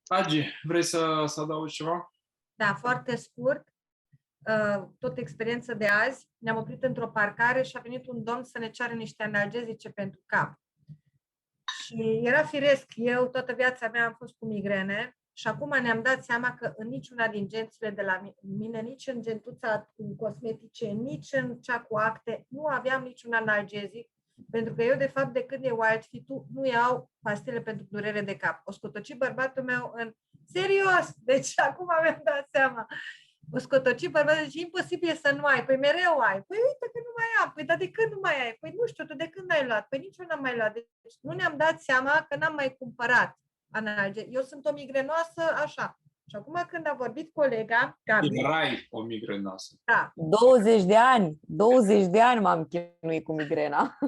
Agi, vrei să adaugi ceva? Da, foarte scurt, tot experiență de azi. Ne-am oprit într-o parcare și a venit un domn să ne ceară niște analgezice pentru cap. Și era firesc, eu toată viața mea am fost cu migrene și acum ne-am dat seama că în niciuna din gențile de la mine, nici în gentuța cu cosmetice, nici în cea cu acte, nu aveam niciun analgezic, pentru că eu, de fapt, de când e Wildfit-ul, nu iau pastile pentru durere de cap. O scotoci bărbatul meu în... Serios! Deci acum mi-am dat seama. O scotoci bărbatul, deci e imposibil să nu ai. Păi mereu ai. Păi uite că nu mai am. Păi dar de când nu mai ai? Păi nu știu, tu de când ai luat? Păi nici eu n-am mai luat. Deci nu ne-am dat seama că n-am mai cumpărat analgezic. Eu sunt o migrenoasă așa. Și acum când a vorbit colega, Gabi, Erai o migrenoasă. da, 20 de ani, 20 de ani m-am chinuit cu migrena.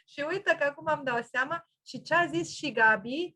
și uite că acum îmi dau seama și ce a zis și Gabi,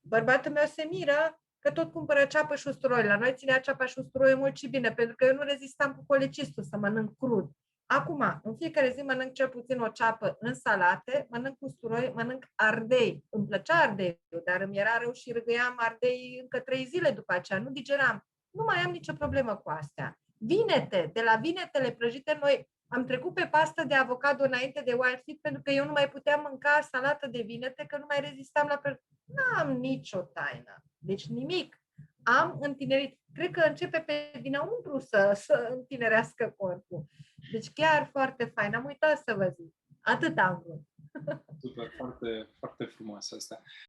bărbatul meu se miră că tot cumpără ceapă și usturoi. La noi ținea ceapa și usturoi mult și bine, pentru că eu nu rezistam cu colecistul să mănânc crud. Acum, în fiecare zi mănânc cel puțin o ceapă în salate, mănânc usturoi, mănânc ardei. Îmi plăcea ardeiul, dar îmi era rău și râgâiam ardei încă 3 zile după aceea, nu digeram. Nu mai am nicio problemă cu astea. Vinete, de la vinetele prăjite, noi am trecut pe pastă de avocado înainte de Wildfit pentru că eu nu mai puteam mânca salată de vinete, că nu mai rezistam la N-am nicio taină. Deci nimic. Am întinerit. Cred că începe pe dinăuntru să întinerească corpul. Deci chiar foarte fain. Am uitat să vă zic. Atât am vrut. Super, foarte, foarte frumos asta.